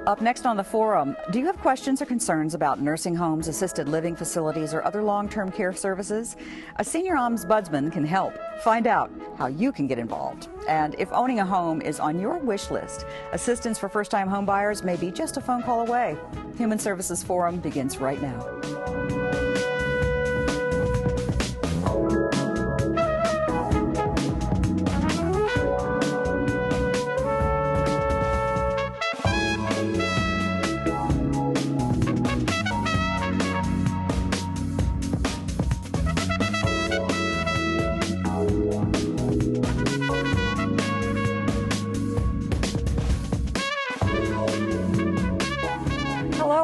Up next on the forum, do you have questions or concerns about nursing homes, assisted living facilities, or other long-term care services? A senior ombudsman can help. Find out how you can get involved. And if owning a home is on your wish list, assistance for first-time home buyers may be just a phone call away. Human Services Forum begins right now.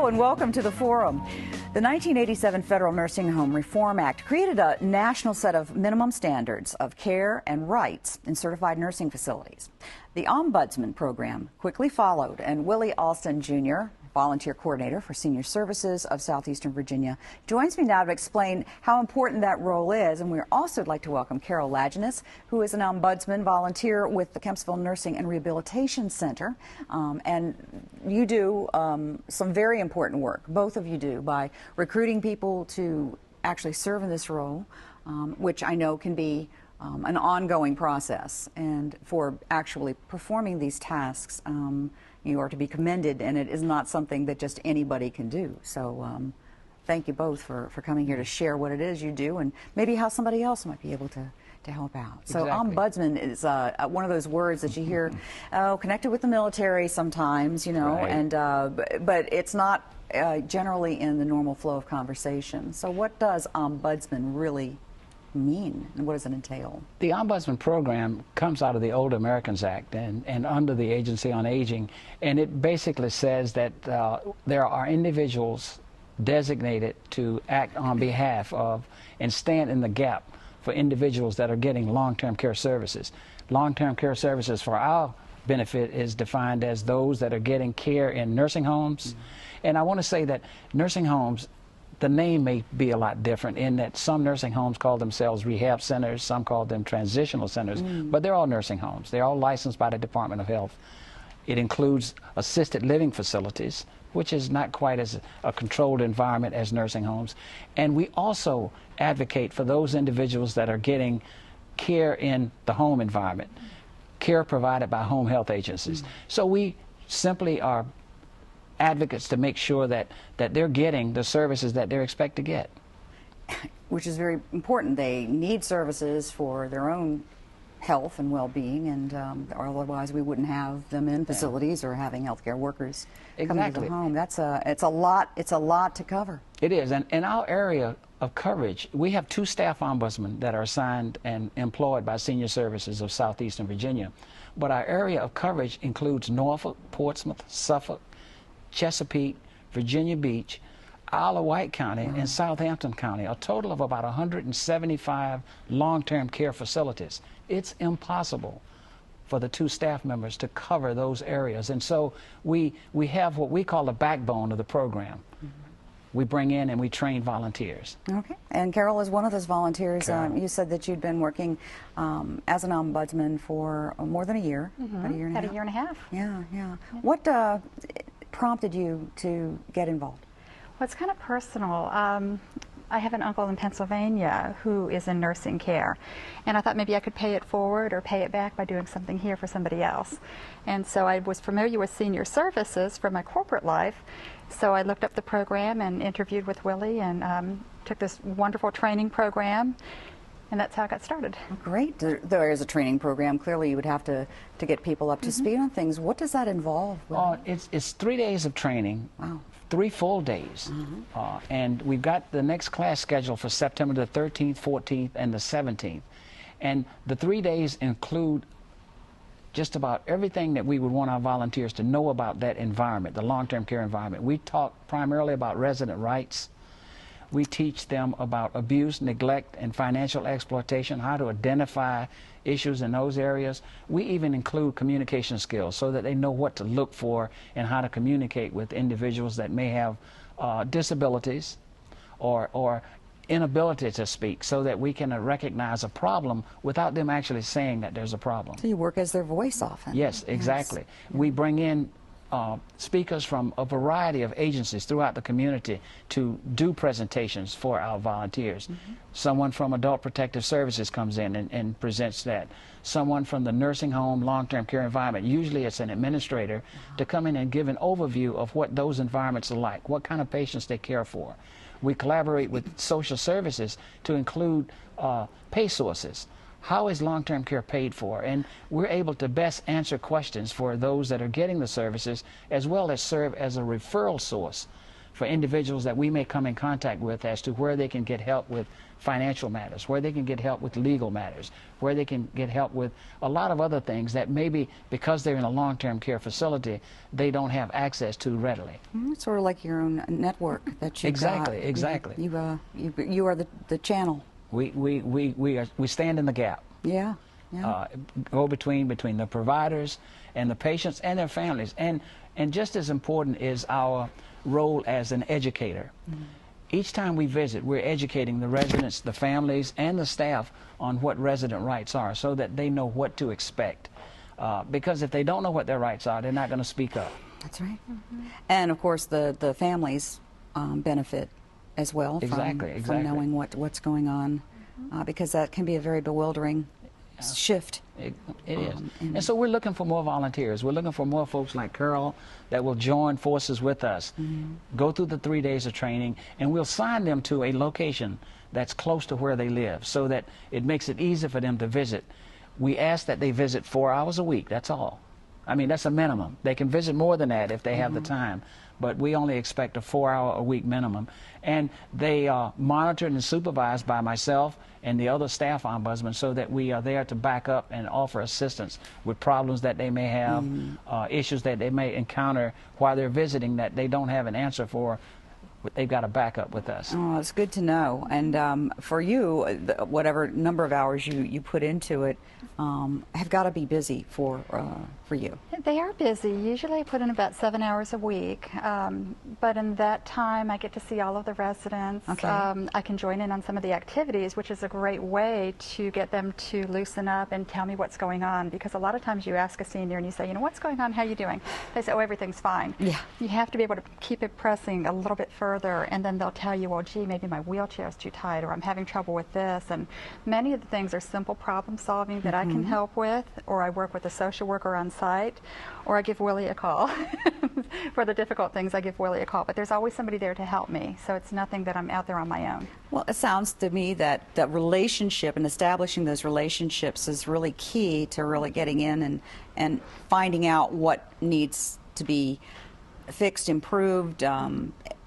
And welcome to the forum. The 1987 Federal Nursing Home Reform Act created a national set of minimum standards of care and rights in certified nursing facilities. The Ombudsman program quickly followed, and Willie Alston Jr., volunteer coordinator for Senior Services of Southeastern Virginia, joins me now to explain how important that role is. And we'd also like to welcome Carol Lajeunesse, who is an ombudsman volunteer with the Kempsville Nursing and Rehabilitation Center. And you do some very important work, both of you do, by recruiting people to actually serve in this role, which I know can be an ongoing process. And for actually performing these tasks, you are to be commended, and it is not something that just anybody can do. So thank you both for coming here to share what it is you do and maybe how somebody else might be able to help out. So exactly. Ombudsman is one of those words that you hear connected with the military sometimes, you know, right. And but it's not generally in the normal flow of conversation. So what does Ombudsman really mean, and what does it entail? The Ombudsman program comes out of the Older Americans Act and under the Agency on Aging, and it basically says that there are individuals designated to act on behalf of and stand in the gap for individuals that are getting long-term care services. Long-term care services for our benefit is defined as those that are getting care in nursing homes. Mm-hmm. And I want to say that nursing homes, the name may be a lot different in that some nursing homes call themselves rehab centers, some call them transitional centers, but they're all nursing homes. They're all licensed by the Department of Health. It includes assisted living facilities, which is not quite as a controlled environment as nursing homes. And we also advocate for those individuals that are getting care in the home environment, care provided by home health agencies. So we simply are advocates to make sure that they're getting the services that they're expected to get. Which is very important. They need services for their own health and well-being, and or otherwise we wouldn't have them in facilities or having healthcare workers coming to the home. It's a lot to cover. It is, and in our area of coverage, we have 2 staff ombudsmen that are assigned and employed by Senior Services of Southeastern Virginia. But our area of coverage includes Norfolk, Portsmouth, Suffolk, Chesapeake, Virginia Beach, Isle of Wight County, and Southampton County, a total of about 175 long-term care facilities. It's impossible for the 2 staff members to cover those areas, and so we have what we call the backbone of the program. We bring in and we train volunteers. Okay, and Carol is one of those volunteers. You said that you'd been working as an ombudsman for more than a year, about a year and a half. About a year and a half. Yeah. What prompted you to get involved? Well, it's kind of personal. I have an uncle in Pennsylvania who is in nursing care, and I thought maybe I could pay it forward or pay it back by doing something here for somebody else. And so I was familiar with Senior Services from my corporate life, so I looked up the program and interviewed with Willie and took this wonderful training program, and that's how I got started. Great. There is a training program. Clearly you would have to get people up to speed on things. What does that involve? It's 3 days of training. Wow. 3 full days. And we've got the next class scheduled for September the 13th, 14th, and the 17th. And the 3 days include just about everything that we would want our volunteers to know about that environment, the long-term care environment. We talk primarily about resident rights. We teach them about abuse, neglect, and financial exploitation, how to identify issues in those areas. We even include communication skills so that they know what to look for and how to communicate with individuals that may have disabilities or inability to speak, so that we can recognize a problem without them actually saying that there's a problem. So you work as their voice often. Yes, exactly. Yes. We bring in speakers from a variety of agencies throughout the community to do presentations for our volunteers. Someone from Adult Protective Services comes in and presents that. Someone from the nursing home, long-term care environment, usually it's an administrator, to come in and give an overview of what those environments are like, what kind of patients they care for. We collaborate with social services to include pay sources. How is long-term care paid for? And we're able to best answer questions for those that are getting the services, as well as serve as a referral source for individuals that we may come in contact with as to where they can get help with financial matters, where they can get help with legal matters, where they can get help with a lot of other things that maybe because they're in a long-term care facility, they don't have access to readily. It's sort of like your own network that you've Exactly, got. exactly. You are the channel. We stand in the gap. Yeah. Go between the providers and the patients and their families. And just as important is our role as an educator. Each time we visit, we're educating the residents, the families, and the staff on what resident rights are so that they know what to expect. Because if they don't know what their rights are, they're not going to speak up. That's right. And of course the families benefit as well from knowing what's going on, because that can be a very bewildering shift. It is. And so we're looking for more volunteers. We're looking for more folks like Carol that will join forces with us, go through the 3 days of training, and we'll sign them to a location that's close to where they live so that it makes it easy for them to visit. We ask that they visit 4 hours a week, that's all. I mean, that's a minimum. They can visit more than that if they have the time, but we only expect a 4-hour-a-week minimum. And they are monitored and supervised by myself and the other staff ombudsmen so that we are there to back up and offer assistance with problems that they may have, issues that they may encounter while they're visiting that they don't have an answer for. They've got a backup with us. Oh, it's good to know. And for you, whatever number of hours you put into it have got to be busy for you. They are busy. Usually I put in about 7 hours a week, but in that time I get to see all of the residents. Okay. I can join in on some of the activities, which is a great way to get them to loosen up and tell me what's going on, because a lot of times you ask a senior and you say, you know, what's going on, how are you doing? They say, oh, everything's fine. Yeah. You have to be able to keep it pressing a little bit further, and then they'll tell you, well, gee, maybe my wheelchair is too tight, or I'm having trouble with this. And many of the things are simple problem solving that I can help with, or I work with a social worker on site, or I give Willie a call. For the difficult things, I give Willie a call, but there's always somebody there to help me, so it's nothing that I'm out there on my own. Well, it sounds to me that the relationship and establishing those relationships is really key to really getting in and finding out what needs to be fixed, improved.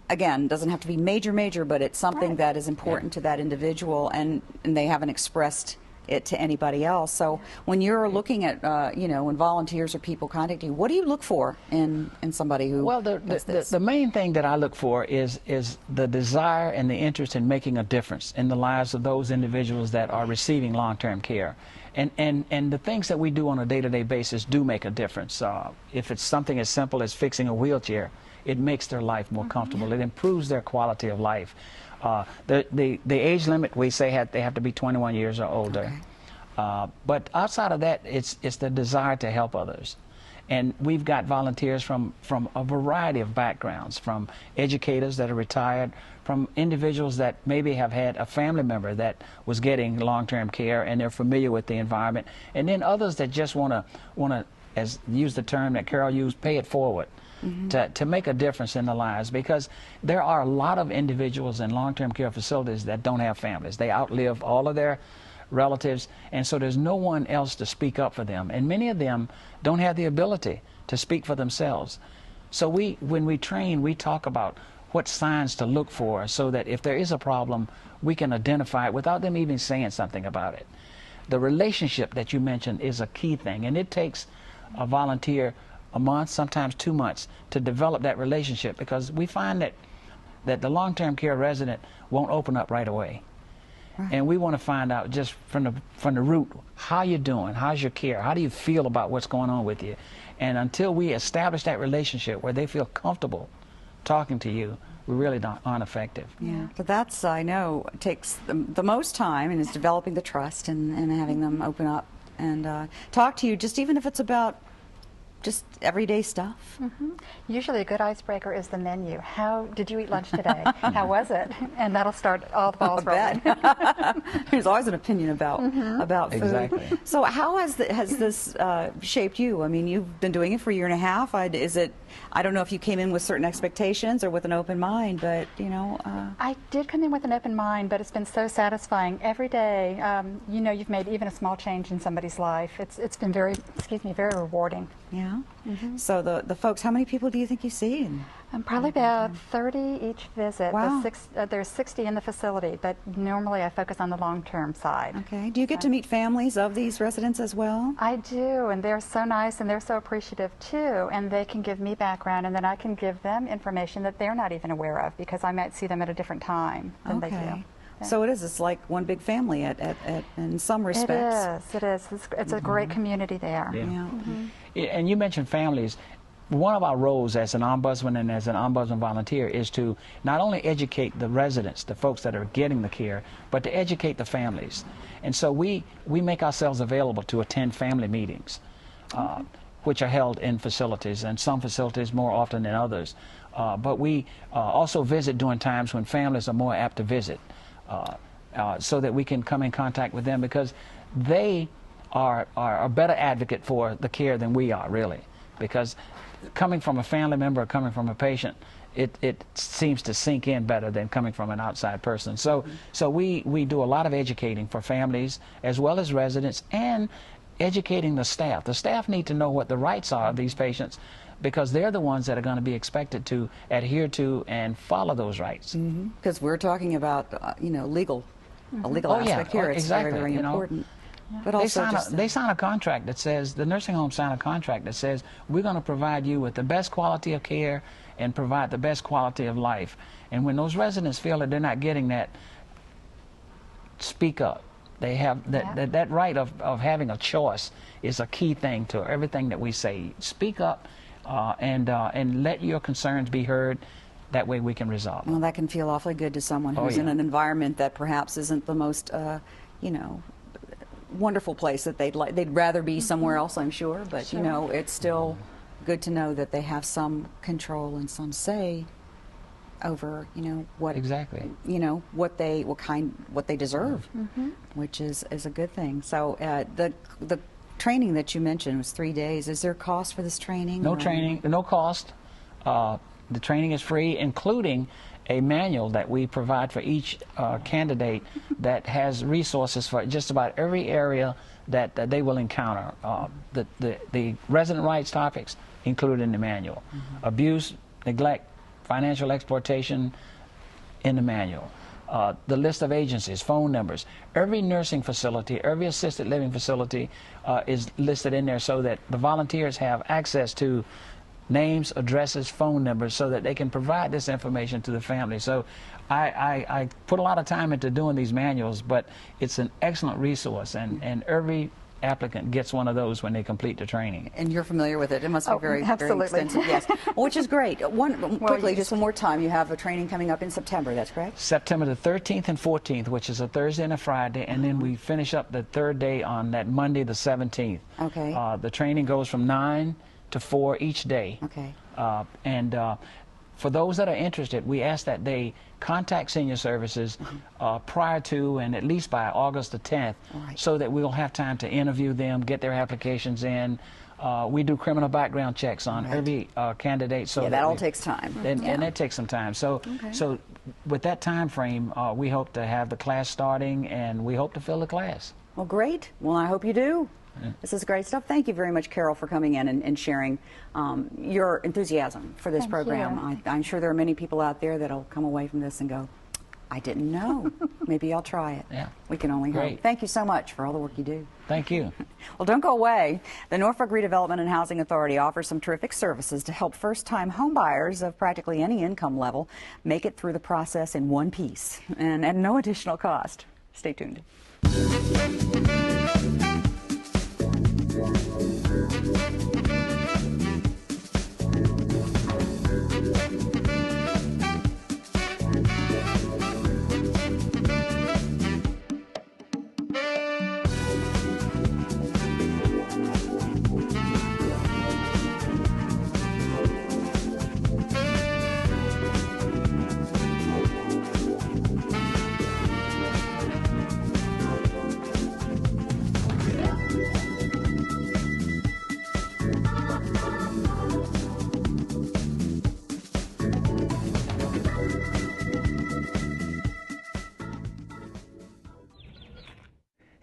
Again, doesn't have to be major, but it's something that is important to that individual, and they haven't expressed it to anybody else. So when you're looking at, you know, when volunteers or people contact you, what do you look for in somebody who does this? The main thing that I look for is the desire and the interest in making a difference in the lives of those individuals that are receiving long-term care. And the things that we do on a day-to-day basis do make a difference. If it's something as simple as fixing a wheelchair, it makes their life more comfortable. It improves their quality of life. The age limit, we say they have to be 21 years or older. Okay. But outside of that, it's the desire to help others. And we've got volunteers from a variety of backgrounds, from educators that are retired, from individuals that maybe have had a family member that was getting long-term care and they're familiar with the environment, and then others that just want to, as use the term that Carol used, pay it forward. To make a difference in the lives, because there are a lot of individuals in long-term care facilities that don't have families. They outlive all of their relatives, and so there's no one else to speak up for them, and many of them don't have the ability to speak for themselves. So when we train, we talk about what signs to look for so that if there is a problem, we can identify it without them even saying something about it. The relationship that you mentioned is a key thing, and it takes a volunteer a month, sometimes 2 months, to develop that relationship, because we find that the long-term care resident won't open up right away. Right. And we want to find out just from the root, how you doing, how's your care, how do you feel about what's going on with you. And until we establish that relationship where they feel comfortable talking to you, we really aren't effective. Yeah, but that's, I know, takes the most time, and is developing the trust and having them open up and talk to you, just even if it's about just everyday stuff? Usually a good icebreaker is the menu. How did you eat lunch today? How was it? And that'll start all the balls rolling. There's always an opinion about food. Exactly. So how has this shaped you? I mean, you've been doing it for a year and a half. I don't know if you came in with certain expectations or with an open mind, but you know. I did come in with an open mind, but it's been so satisfying every day. You know, you've made even a small change in somebody's life. It's been very, very rewarding. Yeah. So the folks, how many people do you think you see? Probably about 30 each visit. Wow. There's 60 in the facility, but normally I focus on the long-term side. Okay. Do you get to meet families of these residents as well? I do, and they're so nice and they're so appreciative too, and they can give me background and then I can give them information that they're not even aware of because I might see them at a different time than they do. Yeah. So it's like one big family in some respects. It is. It's a great community there. Yeah. And you mentioned families. One of our roles as an ombudsman and as an ombudsman volunteer is to not only educate the residents, the folks that are getting the care, but to educate the families. And so we make ourselves available to attend family meetings, which are held in facilities, and some facilities more often than others. But we also visit during times when families are more apt to visit, so that we can come in contact with them, because they are a better advocate for the care than we are, really. Because coming from a family member or coming from a patient, it seems to sink in better than coming from an outside person. So we do a lot of educating for families as well as residents, and educating the staff. The staff need to know what the rights are of these patients, because they're the ones that are going to be expected to adhere to and follow those rights. Because we're talking about a legal aspect here. It's exactly. very important. But They also sign a contract that says, the nursing home sign a contract that says, we're going to provide you with the best quality of care and provide the best quality of life. And when those residents feel that they're not getting that, speak up. They have that right of having a choice is a key thing to everything that we say. Speak up and let your concerns be heard. That way we can resolve them. Well, that can feel awfully good to someone who's in an environment that perhaps isn't the most, wonderful place that they'd rather be somewhere else, I'm sure, but it's still good to know that they have some control and some say over what what they deserve, which is a good thing. So the training that you mentioned was 3 days. Is there cost for this training? No training, no cost. The training is free, including a manual that we provide for each candidate that has resources for just about every area that they will encounter. The resident rights topics included in the manual. Abuse, neglect, financial exploitation in the manual. The list of agencies, phone numbers. Every nursing facility, every assisted living facility is listed in there so that the volunteers have access to names, addresses, phone numbers, so that they can provide this information to the family. So I put a lot of time into doing these manuals, but it's an excellent resource, and every applicant gets one of those when they complete the training. And you're familiar with it. It must be very extensive. Yes, which is great. Quickly, just one more time, you have a training coming up in September, that's correct? September the 13th and 14th, which is a Thursday and a Friday, and then we finish up the third day on that Monday the 17th. Okay. The training goes from 9 to 4 each day. Okay. For those that are interested, we ask that they contact Senior Services prior to and at least by August the 10th, so that we'll have time to interview them, get their applications in. We do criminal background checks on every candidate. So that all takes time. And that takes some time. So with that time frame, we hope to have the class starting, and we hope to fill the class. Well, great. Well, I hope you do. This is great stuff. Thank you very much, Carol, for coming in and sharing your enthusiasm for this program. I'm sure there are many people out there that'll come away from this and go, I didn't know. Maybe I'll try it. Yeah. We can only hope. Thank you so much for all the work you do. Thank you. Well, don't go away. The Norfolk Redevelopment and Housing Authority offers some terrific services to help first-time homebuyers of practically any income level make it through the process in one piece and at no additional cost. Stay tuned.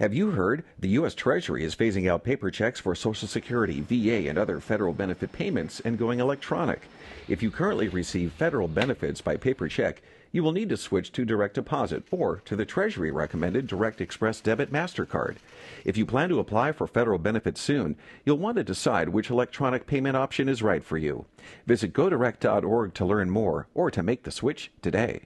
Have you heard? The U.S. Treasury is phasing out paper checks for Social Security, VA, and other federal benefit payments and going electronic. If you currently receive federal benefits by paper check, you will need to switch to direct deposit or to the Treasury recommended Direct Express Debit MasterCard. If you plan to apply for federal benefits soon, you'll want to decide which electronic payment option is right for you. Visit godirect.org to learn more or to make the switch today.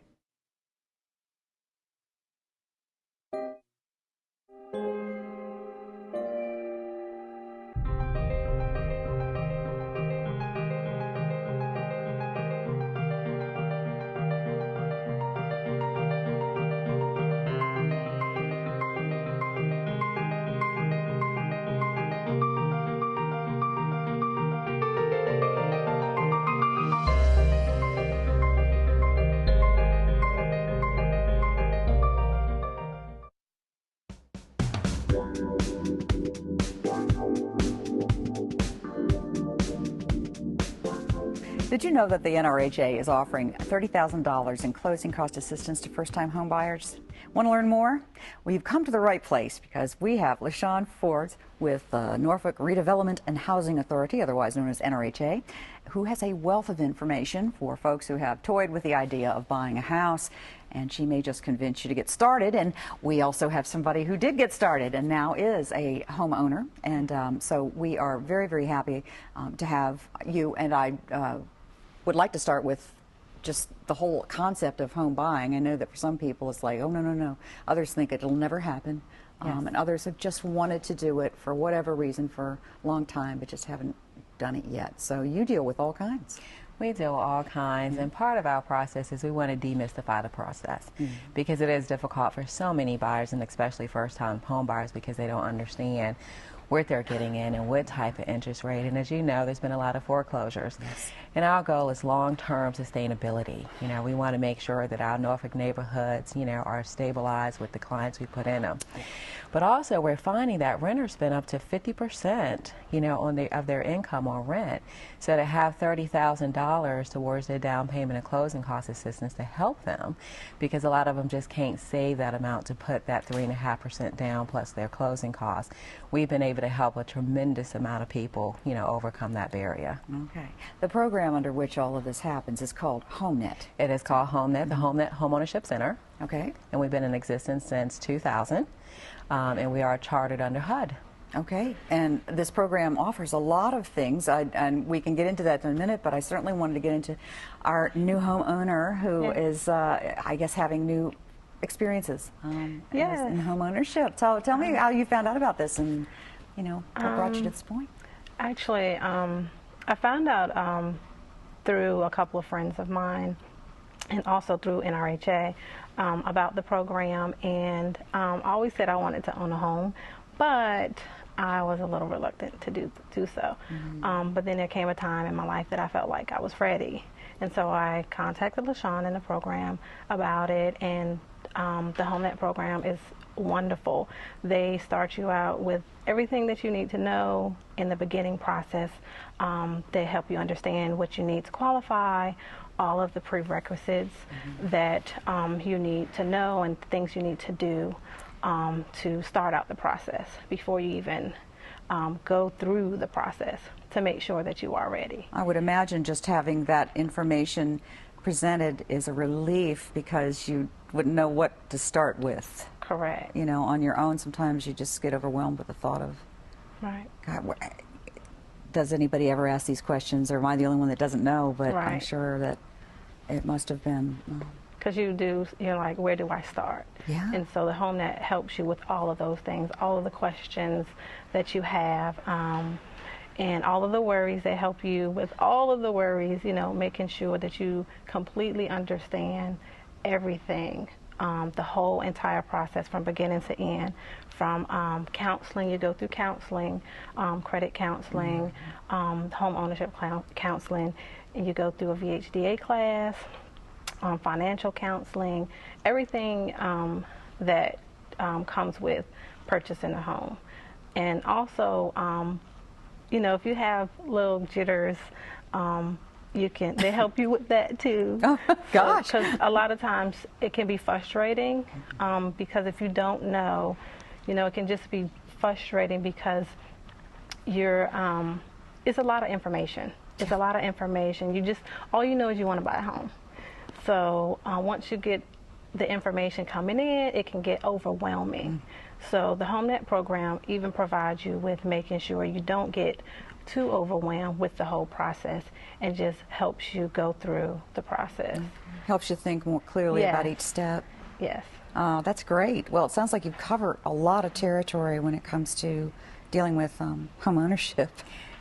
Did you know that the NRHA is offering $30,000 in closing cost assistance to first-time home buyers? Want to learn more? Well, you've come to the right place because we have LaShawn Forbes with Norfolk Redevelopment and Housing Authority, otherwise known as NRHA, who has a wealth of information for folks who have toyed with the idea of buying a house, and she may just convince you to get started. And we also have somebody who did get started and now is a homeowner, and so we are very, very happy to have you. And I would like to start with just the whole concept of home buying. I know that for some people it's like, oh, no, no, no. Others think it'll never happen. Yes. And others have just wanted to do it for whatever reason for a long time, but just haven't done it yet. So you deal with all kinds. We deal with all kinds, and part of our process is we want to demystify the process because it is difficult for so many buyers, and especially first-time home buyers, because they don't understand what they're getting in and what type of interest rate. And as you know, there's been a lot of foreclosures. Yes. And our goal is long-term sustainability. You know, we want to make sure that our Norfolk neighborhoods, you know, are stabilized with the clients we put in them. But also, we're finding that renters spend up to 50%, you know, of their income on rent. So to have $30,000 towards their down payment and closing cost assistance to help them, because a lot of them just can't save that amount to put that 3.5% down plus their closing costs. We've been able to help a tremendous amount of people, you know, overcome that barrier. Okay. The program under which all of this happens is called HomeNet. It is called HomeNet, the HomeNet Homeownership Center. Okay. And we've been in existence since 2000, and we are chartered under HUD. Okay, and this program offers a lot of things, and we can get into that in a minute, but I certainly wanted to get into our new homeowner who is, I guess, having new experiences in home ownership. So tell me how you found out about this and, you know, what brought you to this point. Actually, I found out through a couple of friends of mine and also through NRHA about the program, and I always said I wanted to own a home, but I was a little reluctant to do so. But then there came a time in my life that I felt like I was ready. And so I contacted LaShawn in the program about it, and the HomeNet program is wonderful. They start you out with everything that you need to know in the beginning process. They help you understand what you need to qualify, all of the prerequisites that you need to know and things you need to do to start out the process before you even go through the process to make sure that you are ready. I would imagine just having that information presented is a relief because you wouldn't know what to start with. Correct. You know, on your own, sometimes you just get overwhelmed with the thought of, God, does anybody ever ask these questions, or am I the only one that doesn't know? But I'm sure that it must have been. Because you're like, where do I start? Yeah. And so the HomeNet helps you with all of those things, all of the questions that you have, and all of the worries. They help you with all of the worries, you know, making sure that you completely understand everything, the whole entire process from beginning to end. From counseling, you go through counseling, credit counseling, home ownership counseling, and you go through a VHDA class, financial counseling, everything that comes with purchasing a home. And also, you know, if you have little jitters, they help you with that too. Oh, gosh. Because a lot of times it can be frustrating because if you don't know, You know, it can just be frustrating because you're, it's a lot of information. It's a lot of information. You just, all you know is you want to buy a home. So once you get the information coming in, it can get overwhelming. So the HomeNet program even provides you with making sure you don't get too overwhelmed with the whole process, and just helps you go through the process. Helps you think more clearly Yes. about each step. Yes. That's great. Well, it sounds like you've covered a lot of territory when it comes to dealing with home ownership.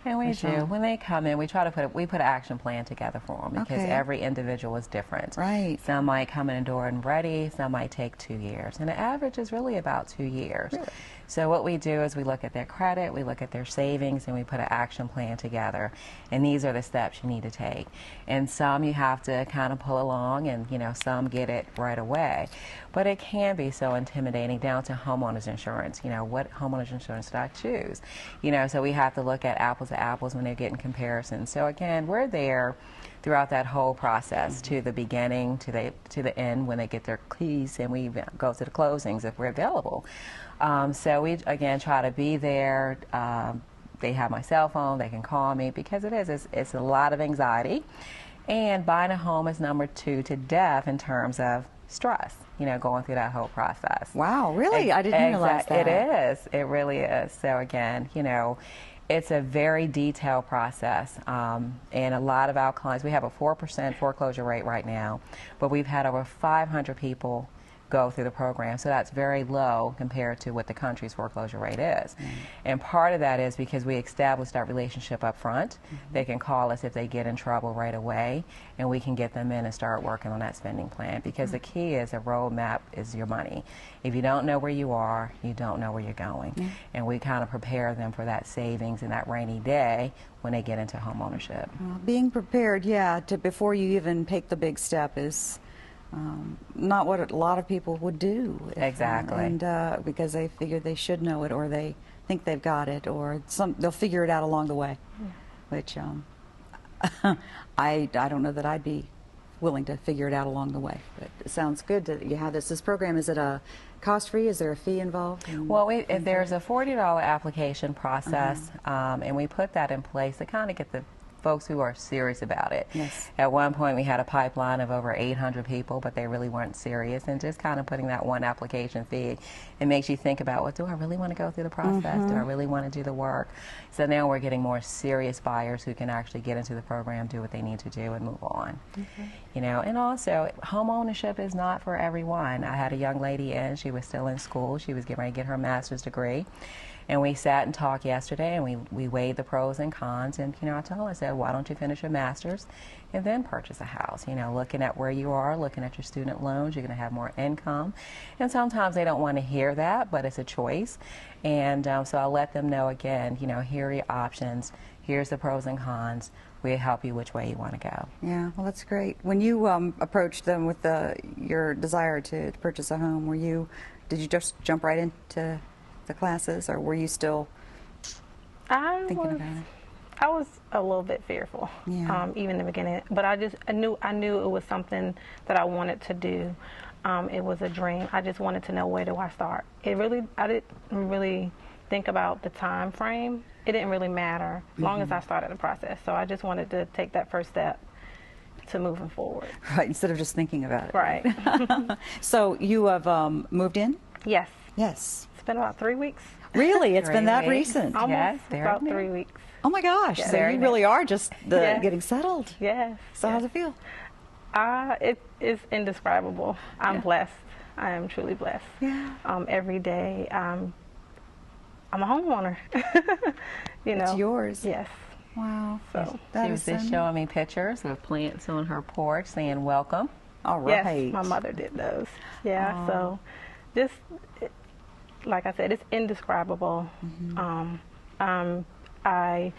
And we Michelle. do. When they come in, we try to put an action plan together for them, because Okay. every individual is different. Right. Some might come in the door and ready, some might take 2 years. And the average is really about 2 years. Really? So what we do is we look at their credit, we look at their savings, and we put an action plan together. And these are the steps you need to take. And some you have to kind of pull along, and you know, some get it right away. But it can be so intimidating, down to homeowners insurance. You know, what homeowners insurance do I choose? You know, so we have to look at apples to apples when they're getting comparisons. So again, we're there throughout that whole process, to the beginning, to the end when they get their keys, and we even go to the closings if we're available. So we again try to be there. They have my cell phone, they can call me, because it's a lot of anxiety. And buying a home is number 2 to death in terms of stress, you know, going through that whole process. Wow, really? I didn't realize that. It is. It really is. So again, you know, it's a very detailed process. And a lot of our clients, we have a 4% foreclosure rate right now, but we've had over 500 people go through the program. So that's very low compared to what the country's foreclosure rate is. And part of that is because we established that relationship up front. They can call us if they get in trouble right away, and we can get them in and start working on that spending plan, because the key is a roadmap is your money. If you don't know where you are, you don't know where you're going. And we kind of prepare them for that savings and that rainy day when they get into home ownership. Well, being prepared, yeah, before you even take the big step is not what a lot of people would do. Exactly. And because they figure they should know it, or they think they've got it, or they'll figure it out along the way. Which I don't know that I'd be willing to figure it out along the way. But it sounds good that you have this. This program, is it a cost-free? Is there a fee involved? Well, there's a $40 application process, and we put that in place to kind of get the folks who are serious about it. Yes. At one point we had a pipeline of over 800 people, but they really weren't serious, and just kind of putting that one application fee, it makes you think about, well, do I really want to go through the process? Do I really want to do the work? So now we're getting more serious buyers who can actually get into the program, do what they need to do, and move on. You know, and also home ownership is not for everyone. I had a young lady in, she was still in school, she was getting ready to get her master's degree. And we sat and talked yesterday, and we weighed the pros and cons. And, you know, I told her, I said, why don't you finish your master's and then purchase a house? You know, looking at where you are, looking at your student loans, you're going to have more income. And sometimes they don't want to hear that, but it's a choice. And so I'll let them know again, you know, here are your options. Here's the pros and cons. We'll help you which way you want to go. Yeah, well, that's great. When you approached them with your desire to purchase a home, did you just jump right into the classes, or were you still thinking about it? I was a little bit fearful, Yeah. even in the beginning. But I knew it was something that I wanted to do. It was a dream. I just wanted to know, where do I start? I didn't really think about the time frame. It didn't really matter as long as I started the process. So I just wanted to take that first step to moving forward. Right, instead of just thinking about it. Right. So you have moved in? Yes. Yes. It's been about 3 weeks. Really? It's been 3 that weeks. recent? Almost Yes, about very 3 weeks. Oh my gosh, so Very you really are just Yes. getting settled. Yes. So how's it feel? It is indescribable. I'm Yeah. blessed. I am truly blessed. Yeah. Every day, I'm a homeowner. You know. It's yours. Yes. Wow. So That She is was just showing me pictures of plants on her porch saying welcome. all right. yes, my mother did those. Yeah. So, just like I said, it's indescribable. I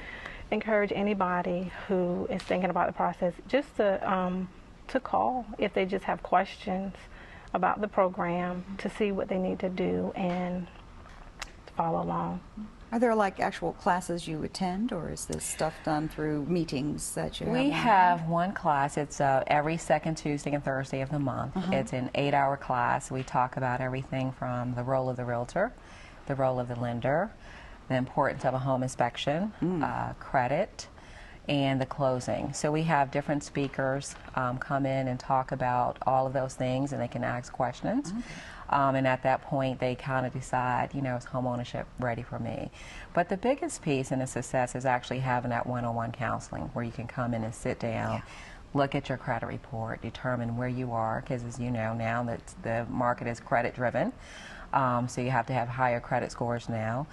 encourage anybody who is thinking about the process just to call if they just have questions about the program, to see what they need to do and to follow along. Are there like actual classes you attend, or is this stuff done through meetings that you have? We on? have one class. It's every second Tuesday and Thursday of the month. It's an 8-hour class. We talk about everything from the role of the realtor the role of the lender, the importance of a home inspection, credit, and the closing. So we have different speakers come in and talk about all of those things, and they can ask questions. And at that point, they kind of decide, you know, is home ownership ready for me? But the biggest piece in the success is actually having that one-on-one counseling where you can come in and sit down, look at your credit report, determine where you are, because as you know now that the market is credit driven. So you have to have higher credit scores now.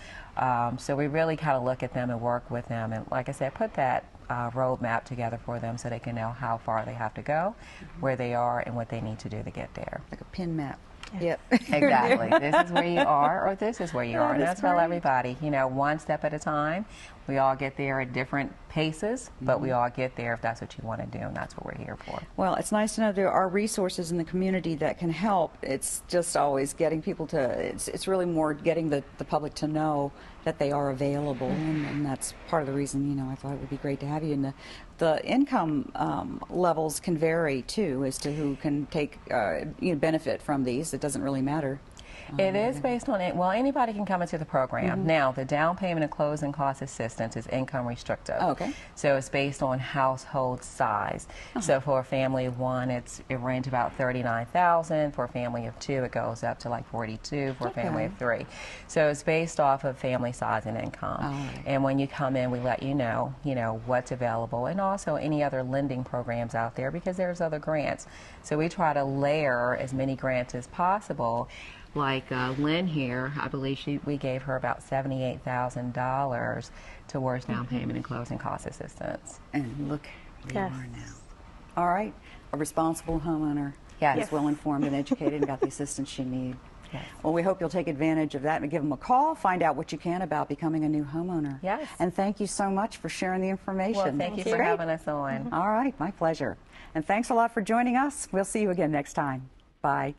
So we really kind of look at them and work with them, and like I said, put that roadmap together for them so they can know how far they have to go, where they are, and what they need to do to get there. Like a pin map. Yep. Exactly. This is where you are, or this is where you are. And I tell everybody, you know, one step at a time. We all get there at different paces, but we all get there if that's what you want to do, and that's what we're here for. Well, it's nice to know there are resources in the community that can help. It's just always getting people to, it's really more getting the public to know that they are available, and that's part of the reason, you know, I thought it would be great to have you. And the income levels can vary, too, as to who can take, you know, benefit from these. It doesn't really matter. It is based on it. Well, anybody can come into the program. Now, the down payment and closing cost assistance is income restrictive. Okay. So it's based on household size. So for a family of one, it ranges about $39,000. For a family of two, it goes up to like $42,000 for a family of three. So it's based off of family size and income. And when you come in, we let you know what's available, and also any other lending programs out there, because there's other grants. So we try to layer as many grants as possible. Like Lynn here, I believe we gave her about $78,000 towards down payment and closing cost assistance. And look where you are now. All right, a responsible homeowner is well informed and educated and got the assistance she needs. Well, we hope you'll take advantage of that and give them a call, find out what you can about becoming a new homeowner. Yes. And thank you so much for sharing the information. Well, thank you for having us on. All right, my pleasure. And thanks a lot for joining us. We'll see you again next time. Bye.